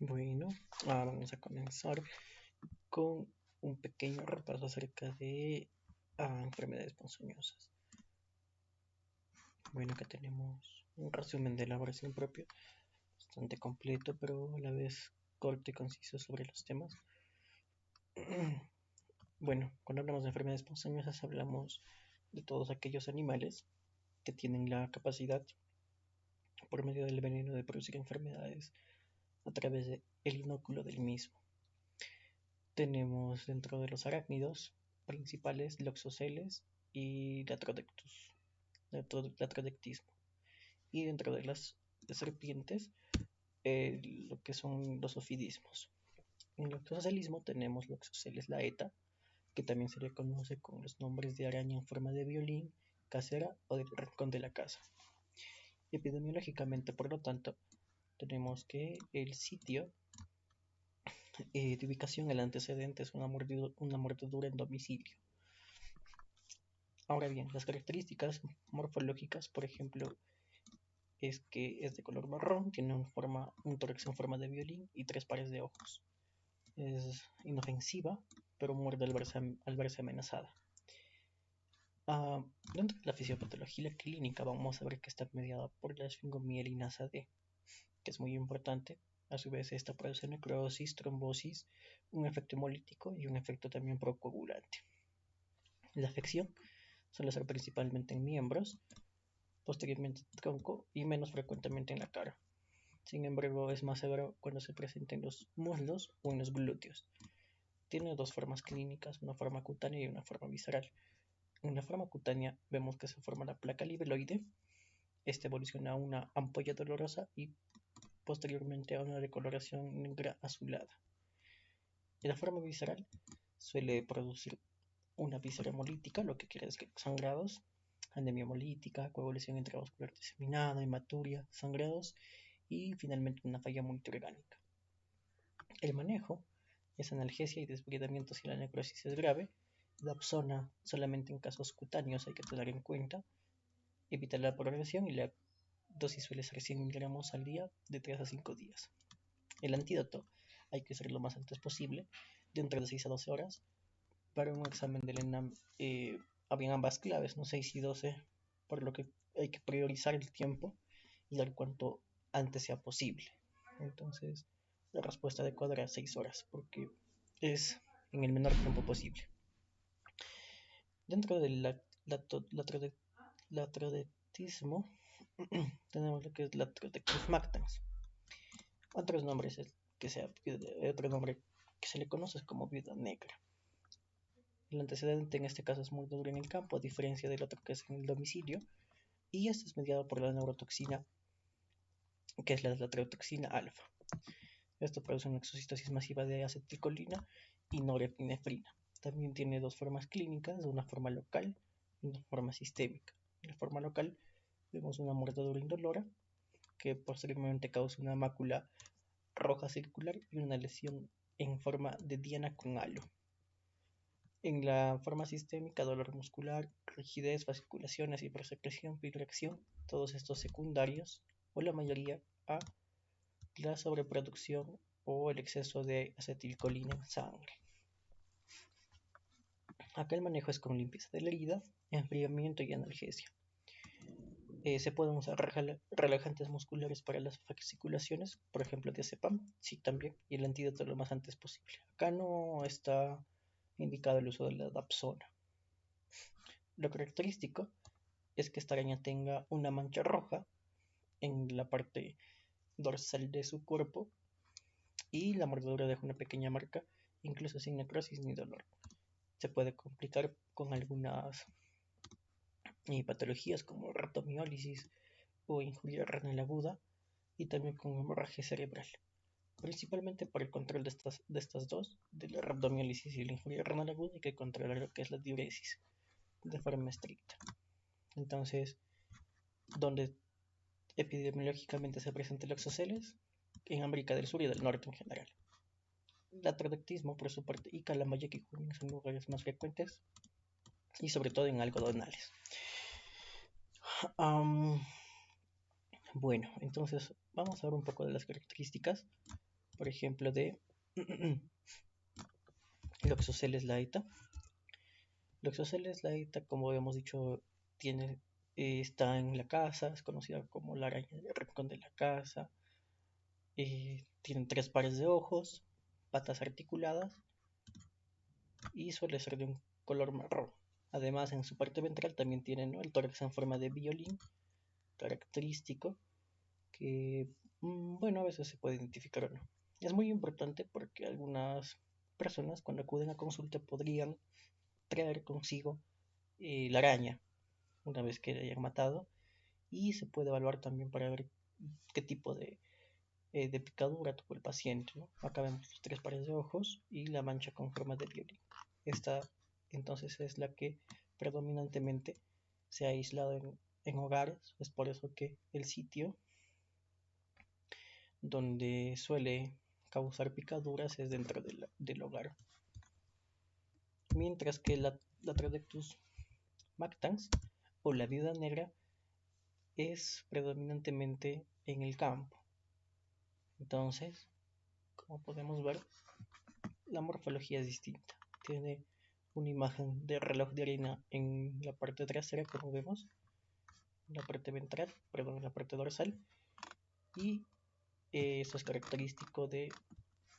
Bueno, vamos a comenzar con un pequeño repaso acerca de enfermedades ponzoñosas. Bueno, acá tenemos un resumen de la versión propia, bastante completo, pero a la vez corto y conciso sobre los temas. Bueno, cuando hablamos de enfermedades ponzoñosas hablamos de todos aquellos animales que tienen la capacidad, por medio del veneno, de producir enfermedades a través del inóculo del mismo. Tenemos dentro de los arácnidos principales Loxoceles y Latrodectismo. Y dentro de las serpientes, lo que son los ofidismos. En el loxocelismo tenemos Loxoceles laeta, que también se le conoce con los nombres de araña en forma de violín, casera o del rincón de la casa. Epidemiológicamente, por lo tanto, tenemos que el sitio de ubicación, el antecedente es una mordedura en domicilio. Ahora bien, las características morfológicas, por ejemplo, es que es de color marrón, tiene un tórax en forma de violín y tres pares de ojos. Es inofensiva, pero muerde al verse amenazada. Ah, Dentro de la fisiopatología clínica vamos a ver que está mediada por la esfingomielinasa D, que es muy importante. A su vez, esta produce necrosis, trombosis, un efecto hemolítico y un efecto también procoagulante. La afección suele ser principalmente en miembros, posteriormente tronco y menos frecuentemente en la cara. Sin embargo, es más severo cuando se presenta en los muslos o en los glúteos. Tiene dos formas clínicas, una forma cutánea y una forma visceral. En la forma cutánea vemos que se forma la placa libeloide. Esta evoluciona a una ampolla dolorosa y posteriormente a una decoloración negra azulada. En la forma visceral suele producir una víscera hemolítica, lo que quiere decir sangrados, anemia hemolítica, coagulación intravascular diseminada, hematuria, sangrados y finalmente una falla multiorgánica. El manejo es analgesia y desbridamiento si la necrosis es grave. Dapsona solamente en casos cutáneos hay que tener en cuenta. Evita la progresión y la dosis suele ser 100 miligramos al día de 3 a 5 días. El antídoto hay que usar lo más antes posible, dentro de 6 a 12 horas. Para un examen del ENAM habían ambas claves, no 6 y 12, por lo que hay que priorizar el tiempo y dar cuanto antes sea posible. Entonces, la respuesta adecuada era 6 horas, porque es en el menor tiempo posible. Dentro del latrodectismo tenemos lo que es Latrodectus mactans. Otros nombres es otro nombre que se le conoce como viuda negra. El antecedente en este caso es muy duro en el campo, a diferencia del otro que es en el domicilio, y esto es mediado por la neurotoxina, que es la latreotoxina alfa. Esto produce una exocitosis masiva de acetilcolina y norepinefrina. También tiene dos formas clínicas, una forma local y una forma sistémica. En la forma local vemos una mordedura indolora que posteriormente causa una mácula roja circular y una lesión en forma de diana con halo. En la forma sistémica, dolor muscular, rigidez, fasciculaciones, hipersecreción, pilorección, todos estos secundarios, o la mayoría, a la sobreproducción o el exceso de acetilcolina en sangre. Acá el manejo es con limpieza de la herida, enfriamiento y analgesia. Se pueden usar relajantes musculares para las fasciculaciones, por ejemplo diazepam, sí también, y el antídoto lo más antes posible. Acá no está indicado el uso de la dapsona. Lo característico es que esta araña tenga una mancha roja en la parte dorsal de su cuerpo y la mordedura deja una pequeña marca, incluso sin necrosis ni dolor. Se puede complicar con algunas patologías como rhabdomiólisis o injuria renal aguda y también con hemorragia cerebral, principalmente por el control de estas dos, de la rhabdomiólisis y la injuria renal aguda, hay que controlar lo que es la diuresis de forma estricta. Entonces, donde epidemiológicamente se presenta el oxoceles, en América del Sur y del Norte en general. El atrodectismo, por su parte, y Calamayak y Junín son lugares más frecuentes y sobre todo en algodonales. Bueno, entonces vamos a ver un poco de las características. por ejemplo, de Loxosceles laeta. Loxosceles laeta, como habíamos dicho, está en la casa, es conocida como la araña del rincón de la casa. Tienen 3 pares de ojos, patas articuladas y suele ser de un color marrón. Además, en su parte ventral también tienen, ¿no?, el tórax en forma de violín, característico, que, bueno, a veces se puede identificar o no. Es muy importante porque algunas personas cuando acuden a consulta podrían traer consigo la araña una vez que la hayan matado, y se puede evaluar también para ver qué tipo de picadura tuvo el paciente, ¿no? Acá vemos los 3 pares de ojos y la mancha con forma de violín. Esta entonces es la que predominantemente se ha aislado en hogares. Es por eso que el sitio donde suele causar picaduras es dentro del hogar. Mientras que la Tradectus mactans o la viuda negra es predominantemente en el campo. Entonces, como podemos ver, la morfología es distinta. Tiene una imagen de reloj de arena en la parte trasera, como vemos, en la parte ventral, perdón, en la parte dorsal, y eso es característico de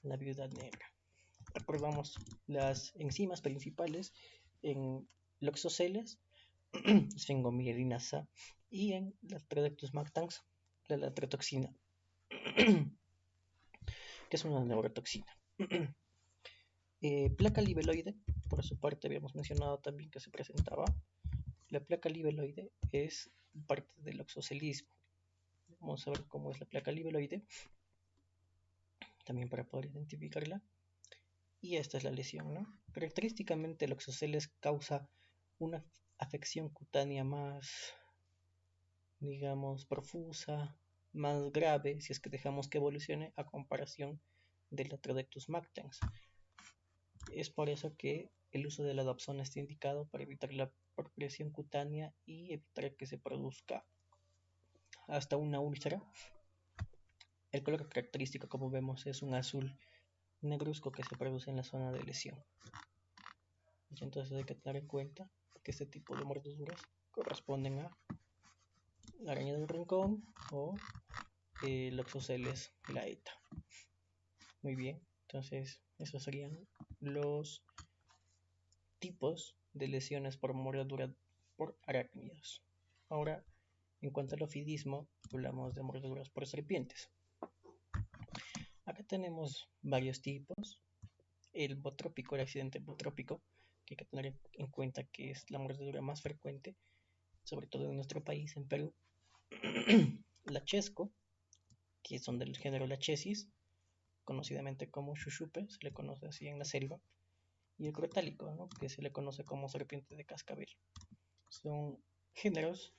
la viuda negra. Recordamos las enzimas principales en Loxosceles, sfingomielinasa, y en las Tradectus mactans, la latrotoxina, que es una neurotoxina. Placa libeloide, por su parte habíamos mencionado también que se presentaba. La placa libeloide es parte del oxocelismo. Vamos a ver cómo es la placa libeloide, también para poder identificarla. Y esta es la lesión, ¿no? Característicamente el oxoceles causa una afección cutánea más, digamos, profusa, más grave, si es que dejamos que evolucione a comparación del Latrodectus mactans. Es por eso que el uso de la dapsona está indicado para evitar la progresión cutánea y evitar que se produzca hasta una úlcera. El color característico, como vemos, es un azul negruzco que se produce en la zona de lesión. Y entonces hay que tener en cuenta que este tipo de mordeduras corresponden a la araña del rincón o Loxosceles laeta. Muy bien, entonces esos serían los tipos de lesiones por mordedura por arácnidos. Ahora, en cuanto al ofidismo, hablamos de mordeduras por serpientes. Acá tenemos varios tipos. El botrópico, el accidente botrópico, que hay que tener en cuenta que es la mordedura más frecuente, sobre todo en nuestro país, en Perú. La chesco, que son del género Lachesis, conocidamente como chuchupe, se le conoce así en la selva. Y el crotálico, ¿no?, que se le conoce como serpiente de cascabel. Son géneros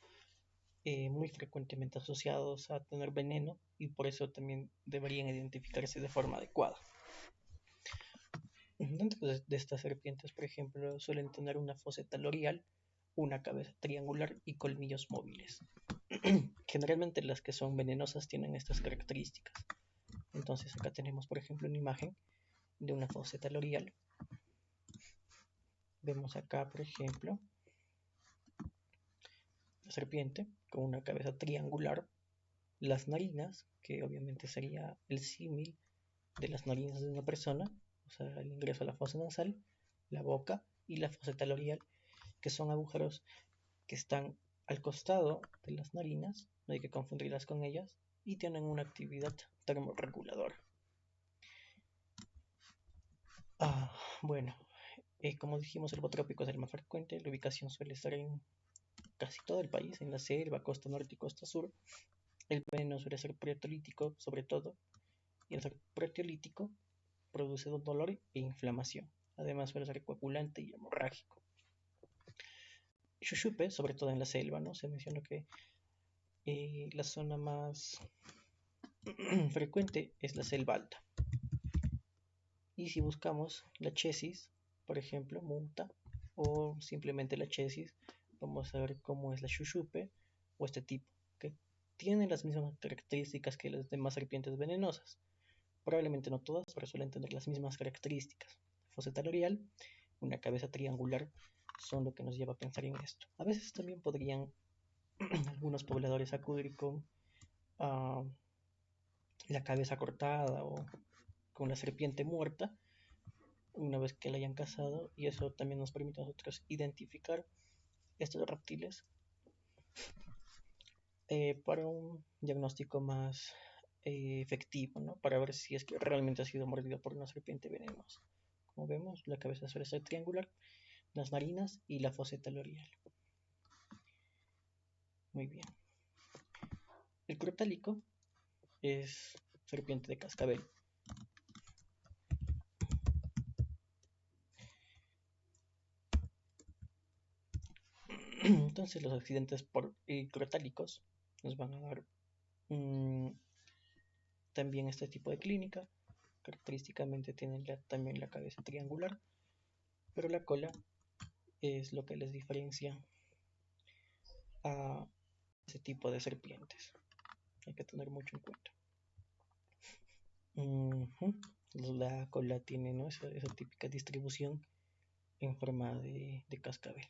muy frecuentemente asociados a tener veneno y por eso también deberían identificarse de forma adecuada. Dentro de estas serpientes, por ejemplo, suelen tener una foseta loreal, una cabeza triangular y colmillos móviles. Generalmente las que son venenosas tienen estas características. Entonces acá tenemos, por ejemplo, una imagen de una foseta loreal. Vemos acá, por ejemplo, la serpiente con una cabeza triangular, las narinas, que obviamente sería el símil de las narinas de una persona, o sea, el ingreso a la fosa nasal, la boca y la foseta loreal, que son agujeros que están al costado de las narinas, no hay que confundirlas con ellas, y tienen una actividad termorreguladora. Bueno, como dijimos, el botrópico es el más frecuente, la ubicación suele estar en casi todo el país, en la selva, costa norte y costa sur. El veneno suele ser proteolítico, sobre todo, y el ser proteolítico produce dolor e inflamación. Además suele ser coagulante y hemorrágico. Chuchupe, sobre todo en la selva, ¿no? Se menciona que la zona más frecuente es la selva alta. Y si buscamos la chesis, por ejemplo, munta, o simplemente la chesis, vamos a ver cómo es la chuchupe o este tipo, que tiene las mismas características que las demás serpientes venenosas. Probablemente no todas, pero suelen tener las mismas características. Foseta loreal, una cabeza triangular, son lo que nos lleva a pensar en esto. A veces también podrían algunos pobladores acudir con uh, la cabeza cortada o con la serpiente muerta una vez que la hayan cazado, y eso también nos permite a nosotros identificar estos reptiles para un diagnóstico más efectivo, ¿no? Para ver si es que realmente ha sido mordido por una serpiente venenosa. Como vemos, la cabeza suele ser triangular, las narinas y la foseta loreal. Muy bien. El crotálico es serpiente de cascabel. Entonces los accidentes por crotálicos nos van a dar también este tipo de clínica. Característicamente tienen también la cabeza triangular, pero la cola es lo que les diferencia a ese tipo de serpientes. Hay que tener mucho en cuenta. La cola tiene, ¿no? esa típica distribución en forma de cascabel.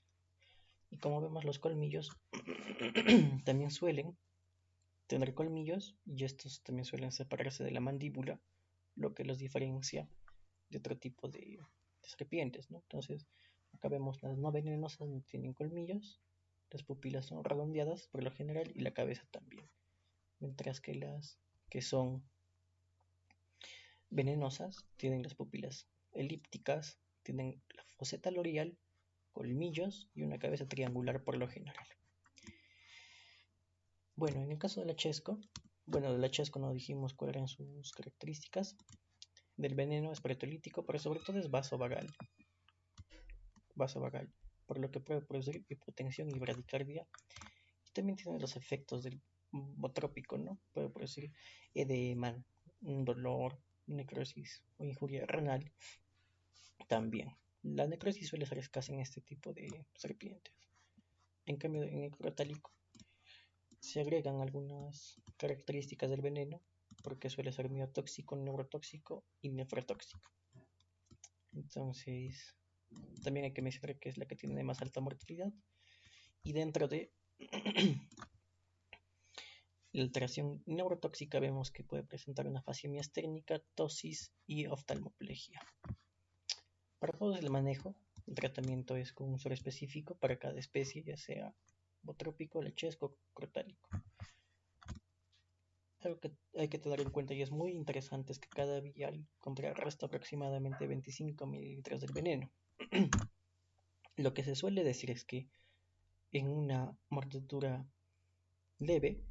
Y como vemos, los colmillos también suelen tener colmillos, y estos también suelen separarse de la mandíbula, lo que los diferencia de otro tipo de serpientes, ¿no? Entonces, acá vemos las no venenosas no tienen colmillos, las pupilas son redondeadas por lo general y la cabeza también, mientras que las que son venenosas tienen las pupilas elípticas, tienen la foseta loreal, colmillos y una cabeza triangular por lo general. Bueno, en el caso del achesco, no dijimos cuáles eran sus características. Del veneno es proteolítico, pero sobre todo es vasovagal, por lo que puede producir hipotensión y bradicardia. Y también tiene los efectos del botrópico, ¿no? Puede producir edema, dolor, necrosis o injuria renal también. La necrosis suele ser escasa en este tipo de serpientes. En cambio, en el crotálico se agregan algunas características del veneno, porque suele ser miotóxico, neurotóxico y nefrotóxico. Entonces, también hay que mencionar que es la que tiene más alta mortalidad. Y dentro de la alteración neurotóxica vemos que puede presentar una fasciemia esténica, tosis y oftalmoplegia. Para todos el manejo, el tratamiento es con un suero específico para cada especie, ya sea botrópico, lechesco o crotálico. Algo que hay que tener en cuenta y es muy interesante es que cada vial contrarresta aproximadamente 25 mililitros del veneno. Lo que se suele decir es que en una mordedura leve,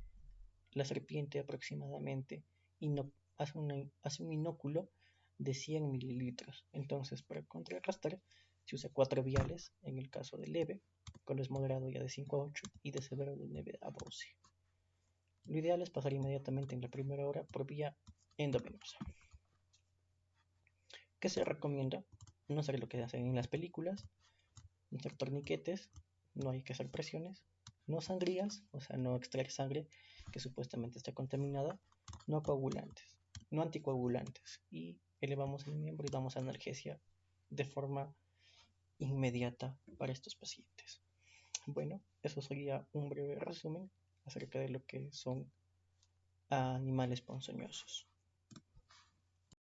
la serpiente aproximadamente hace un inóculo de 100 mililitros. Entonces, para contrarrestar, se usa 4 viales en el caso de leve, cuando es moderado ya de 5 a 8 y de severo de 9 a 12. Lo ideal es pasar inmediatamente en la primera hora por vía endovenosa. ¿Qué se recomienda? No hacer lo que hacen en las películas, no hacer torniquetes, no hay que hacer presiones, no sangrías, o sea, no extraer sangre que supuestamente está contaminada, no coagulantes, no anticoagulantes, y elevamos el miembro y damos analgesia de forma inmediata para estos pacientes. Bueno, eso sería un breve resumen acerca de lo que son animales ponzoñosos.